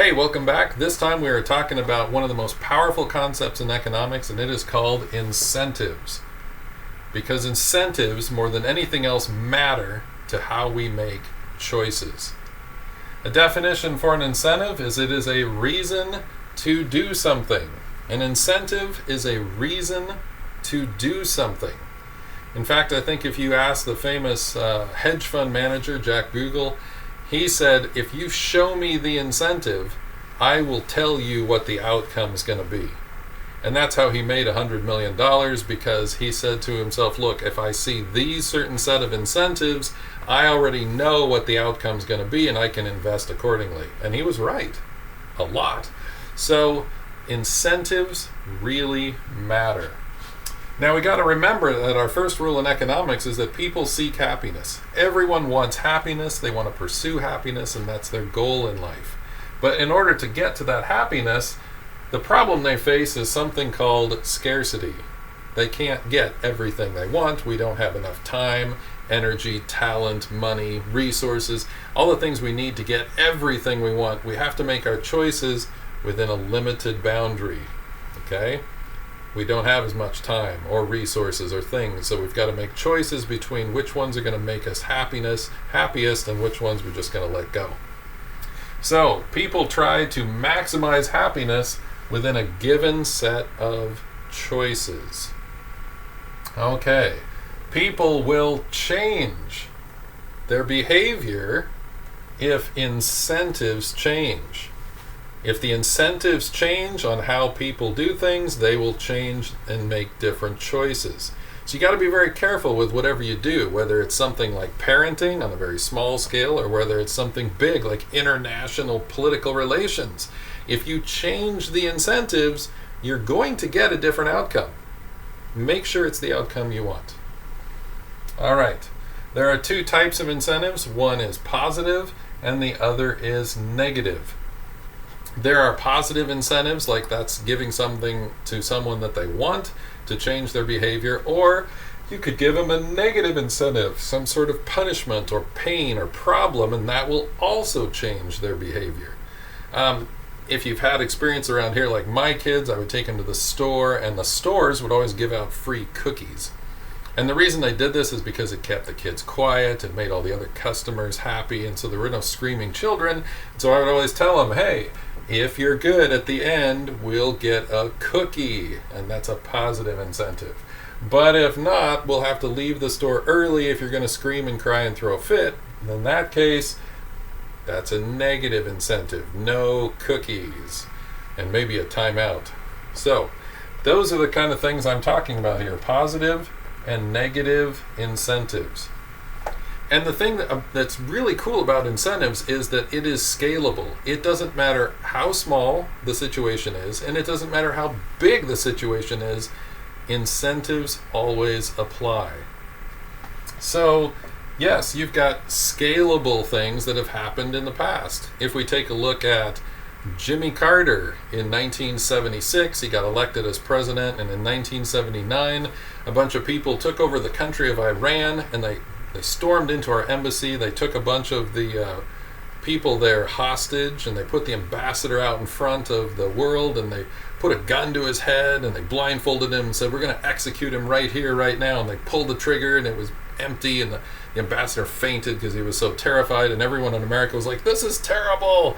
Hey, welcome back. This time we are talking about one of the most powerful concepts in economics, and it is called incentives. Because incentives, more than anything else, matter to how we make choices. A definition for an incentive is it is a reason to do something. An incentive is a reason to do something. In fact, I think if you ask the famous hedge fund manager, Jack Bogle, he said, if you show me the incentive, I will tell you what the outcome is going to be. And that's how he made $100 million, because he said to himself, look, if I see these certain set of incentives, I already know what the outcome is going to be and I can invest accordingly. And he was right, a lot. So incentives really matter. Now we got to remember that our first rule in economics is that people seek happiness. Everyone wants happiness, they want to pursue happiness, and that's their goal in life. But in order to get to that happiness, the problem they face is something called scarcity. They can't get everything they want. We don't have enough time, energy, talent, money, resources, all the things we need to get everything we want. We have to make our choices within a limited boundary. Okay? We don't have as much time or resources or things, so we've got to make choices between which ones are going to make us happiest and which ones we're just going to let go. So people try to maximize happiness within a given set of choices. Okay, people will change their behavior if incentives change. If the incentives change on how people do things, they will change and make different choices. So you got to be very careful with whatever you do, whether it's something like parenting on a very small scale or whether it's something big like international political relations. If you change the incentives, you're going to get a different outcome. Make sure it's the outcome you want. All right. There are two types of incentives. One is positive and the other is negative. There are positive incentives, like that's giving something to someone that they want to change their behavior, or you could give them a negative incentive, some sort of punishment or pain or problem, and that will also change their behavior. If you've had experience around here, like my kids, I would take them to the store, and the stores would always give out free cookies. And the reason they did this is because it kept the kids quiet, it made all the other customers happy, and so there were no screaming children. So I would always tell them, hey, if you're good at the end, we'll get a cookie, and that's a positive incentive. But if not, we'll have to leave the store early if you're going to scream and cry and throw a fit. In that case, that's a negative incentive. No cookies, and maybe a timeout. So those are the kind of things I'm talking about here, positive and negative incentives. And the thing that's really cool about incentives is that it is scalable. It doesn't matter how small the situation is, and it doesn't matter how big the situation is, incentives always apply. So, yes, you've got scalable things that have happened in the past. If we take a look at Jimmy Carter in 1976, he got elected as president, and in 1979, a bunch of people took over the country of Iran, and they stormed into our embassy. They took a bunch of the people there hostage, and they put the ambassador out in front of the world, and they put a gun to his head, and they blindfolded him and said, we're going to execute him right here, right now. And they pulled the trigger, and it was empty, and the ambassador fainted because he was so terrified, and everyone in America was like, this is terrible.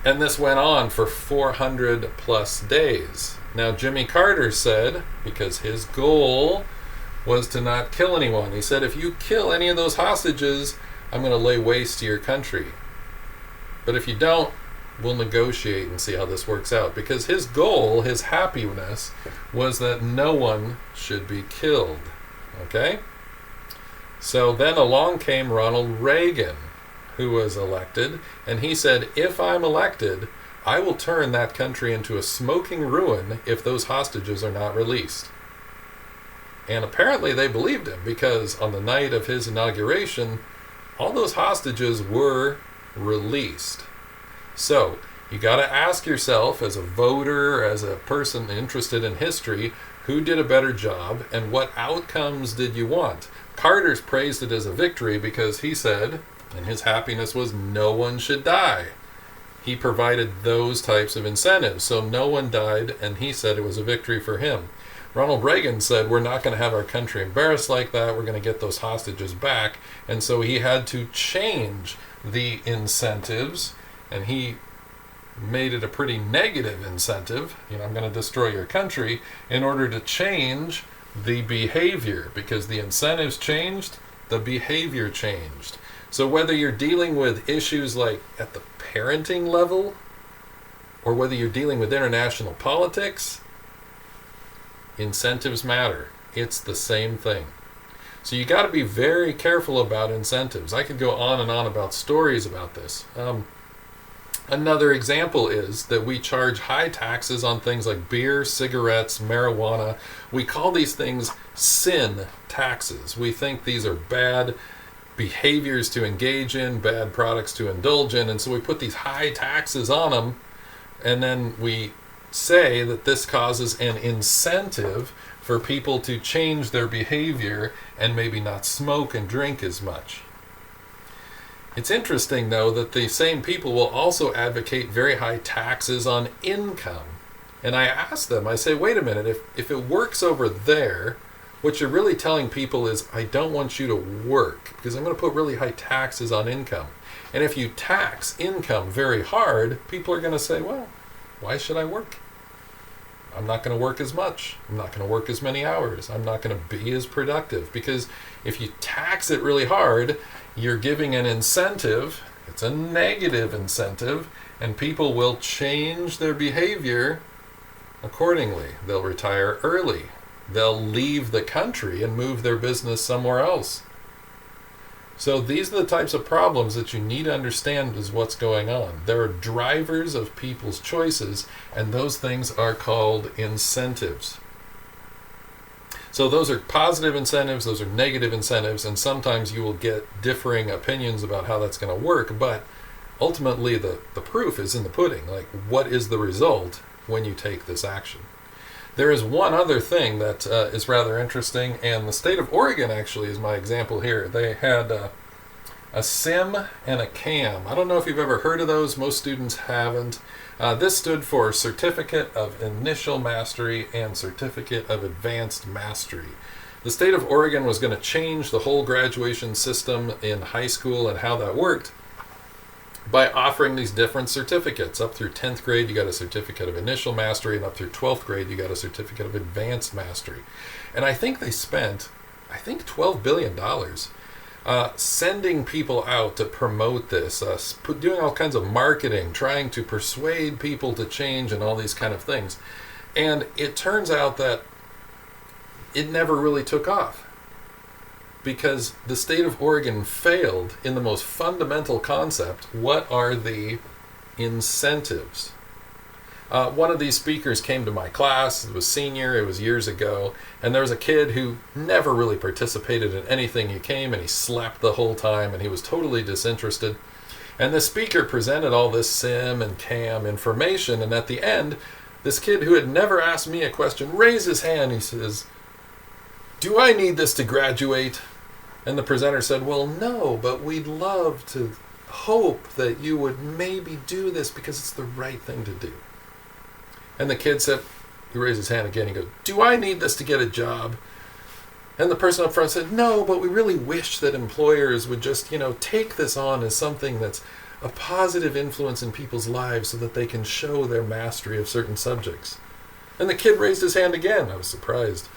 And this went on for 400 plus days. Now, Jimmy Carter said, because his goal was to not kill anyone, he said, if you kill any of those hostages, I'm going to lay waste to your country. But if you don't, we'll negotiate and see how this works out. Because his goal, his happiness, was that no one should be killed. Okay? So then along came Ronald Reagan, who was elected, and he said, if I'm elected, I will turn that country into a smoking ruin if those hostages are not released. And apparently they believed him, because on the night of his inauguration, all those hostages were released. So you got to ask yourself, as a voter, as a person interested in history, who did a better job and what outcomes did you want? Carter's praised it as a victory because he said, and his happiness was no one should die. he provided those types of incentives. So no one died, and he said it was a victory for him. Ronald Reagan said, we're not going to have our country embarrassed like that. We're going to get those hostages back. And so he had to change the incentives, and he made it a pretty negative incentive. I'm going to destroy your country, in order to change the behavior, because the incentives changed, the behavior changed. So whether you're dealing with issues like at the parenting level, or whether you're dealing with international politics, incentives matter. It's the same thing. So you got to be very careful about incentives. I could go on and on about stories about this. Another example is that we charge high taxes on things like beer, cigarettes, marijuana. We call these things sin taxes. We think these are bad behaviors to engage in, bad products to indulge in, and so we put these high taxes on them, and then we say that this causes an incentive for people to change their behavior and maybe not smoke and drink as much. It's interesting, though, that the same people will also advocate very high taxes on income. And I ask them, I say, wait a minute, if it works over there, what you're really telling people is, I don't want you to work because I'm going to put really high taxes on income. And if you tax income very hard, people are going to say, well, why should I work? I'm not going to work as much. I'm not going to work as many hours. I'm not going to be as productive. Because if you tax it really hard, you're giving an incentive. It's a negative incentive, and people will change their behavior accordingly. They'll retire early. They'll leave the country and move their business somewhere else. So these are the types of problems that you need to understand is what's going on. There are drivers of people's choices, and those things are called incentives. So those are positive incentives, those are negative incentives, and sometimes you will get differing opinions about how that's going to work, but ultimately the proof is in the pudding. Like, what is the result when you take this action? There is one other thing that is rather interesting, and the state of Oregon actually is my example here. They had a SIM and a CAM. I don't know if you've ever heard of those. Most students haven't. This stood for Certificate of Initial Mastery and Certificate of Advanced Mastery. The state of Oregon was going to change the whole graduation system in high school and how that worked by offering these different certificates. Up through 10th grade, you got a certificate of initial mastery, and up through 12th grade, you got a certificate of advanced mastery. And I think they spent, $12 billion sending people out to promote this, doing all kinds of marketing, trying to persuade people to change and all these kind of things. And it turns out that it never really took off, because the state of Oregon failed in the most fundamental concept. What are the incentives? One of these speakers came to my class. It was senior, it was years ago, and there was a kid who never really participated in anything. He came and he slept the whole time, and he was totally disinterested. And the speaker presented all this SIM and CAM information, and at the end, this kid who had never asked me a question raised his hand. He says, "Do I need this to graduate?" And the presenter said, "Well, no, but we'd love to hope that you would maybe do this because it's the right thing to do." And the kid said, he raised his hand again, he goes, "Do I need this to get a job?" And the person up front said, "No, but we really wish that employers would just, take this on as something that's a positive influence in people's lives so that they can show their mastery of certain subjects." And the kid raised his hand again. I was surprised.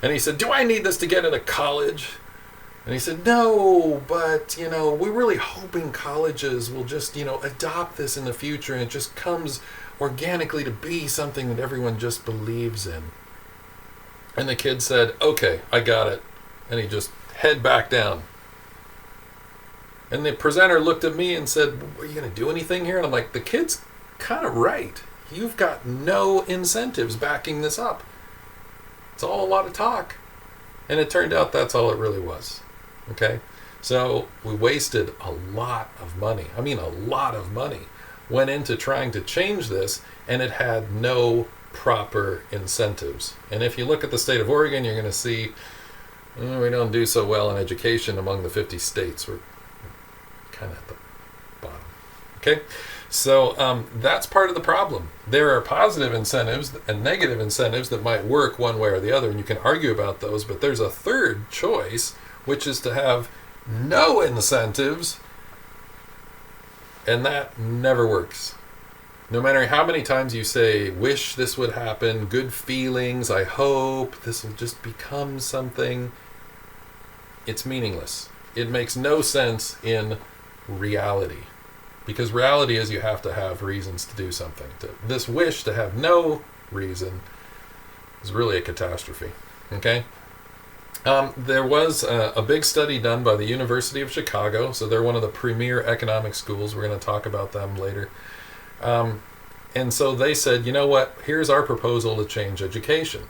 And he said, "Do I need this to get into college?" And he said, "No, but, we're really hoping colleges will just, adopt this in the future, and it just comes organically to be something that everyone just believes in." And the kid said, "Okay, I got it." And he just head back down. And the presenter looked at me and said, "Are you going to do anything here?" And I'm like, the kid's kind of right. You've got no incentives backing this up. It's all a lot of talk. And it turned out that's all it really was. Okay? So we wasted a lot of money. I mean, a lot of money went into trying to change this, and it had no proper incentives. And if you look at the state of Oregon, you're going to see we don't do so well in education among the 50 states. We're kind of at the bottom. Okay, so that's part of the problem. There are positive incentives and negative incentives that might work one way or the other, and you can argue about those, but there's a third choice, which is to have no incentives, and that never works. No matter how many times you say, wish this would happen, good feelings, I hope this will just become something, it's meaningless. It makes no sense in reality. Because reality is you have to have reasons to do something. This wish to have no reason is really a catastrophe. Okay? There was a big study done by the University of Chicago, so they're one of the premier economic schools. We're going to talk about them later. And so they said, you know what, here's our proposal to change education.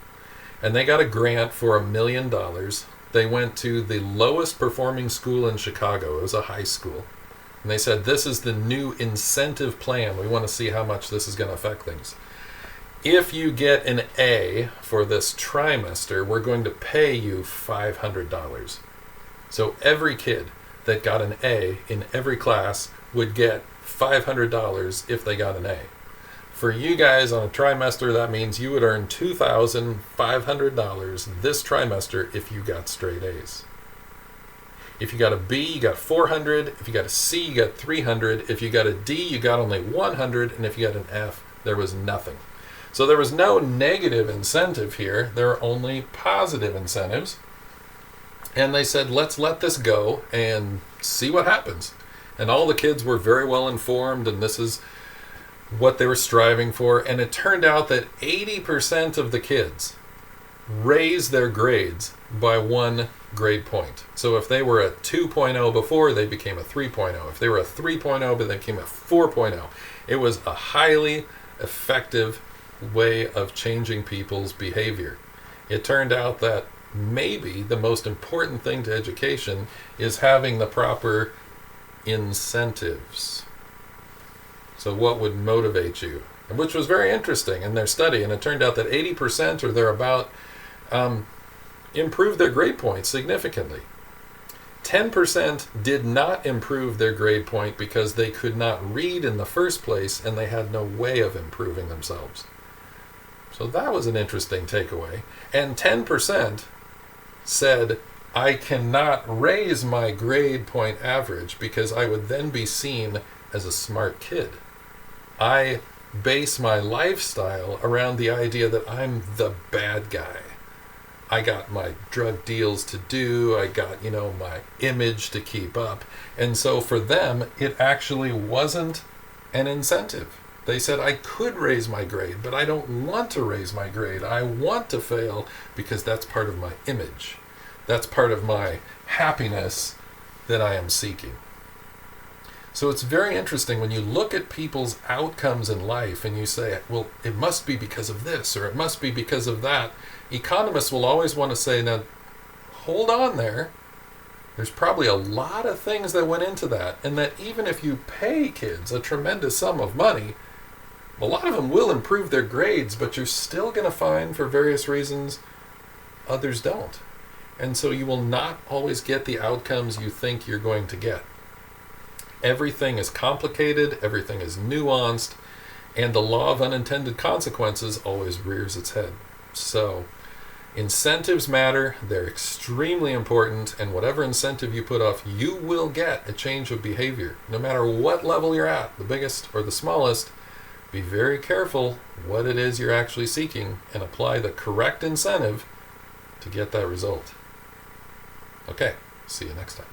And they got a grant for $1 million. They went to the lowest performing school in Chicago. It was a high school. And they said, this is the new incentive plan. We want to see how much this is going to affect things. If you get an A for this trimester, we're going to pay you $500. So every kid that got an A in every class would get $500 if they got an A. For you guys on a trimester, that means you would earn $2,500 this trimester if you got straight A's. If you got a B, you got $400. If you got a C, you got $300. If you got a D, you got only $100. And if you got an F, there was nothing. So there was no negative incentive here. There are only positive incentives. And they said, let's let this go and see what happens. And all the kids were very well informed, and this is what they were striving for. And it turned out that 80% of the kids raised their grades by 1 grade point. So if they were a 2.0 before, they became a 3.0. If they were a 3.0, but they became a 4.0. It was a highly effective way of changing people's behavior. It turned out that maybe the most important thing to education is having the proper incentives. So what would motivate you? Which was very interesting in their study, and it turned out that 80% or thereabout improved their grade point significantly. 10% did not improve their grade point because they could not read in the first place and they had no way of improving themselves. So that was an interesting takeaway. And 10% said, I cannot raise my grade point average because I would then be seen as a smart kid. I base my lifestyle around the idea that I'm the bad guy. I got my drug deals to do, I got, my image to keep up. And so for them, it actually wasn't an incentive. They said, I could raise my grade, but I don't want to raise my grade. I want to fail because that's part of my image. That's part of my happiness that I am seeking. So it's very interesting when you look at people's outcomes in life and you say, well, it must be because of this or it must be because of that. Economists will always want to say, now, hold on there. There's probably a lot of things that went into that, and that even if you pay kids a tremendous sum of money, a lot of them will improve their grades, but you're still going to find, for various reasons, others don't. And so you will not always get the outcomes you think you're going to get. Everything is complicated, everything is nuanced, and the law of unintended consequences always rears its head. So, incentives matter, they're extremely important, and whatever incentive you put off, you will get a change of behavior. No matter what level you're at, the biggest or the smallest, be very careful what it is you're actually seeking and apply the correct incentive to get that result. Okay, see you next time.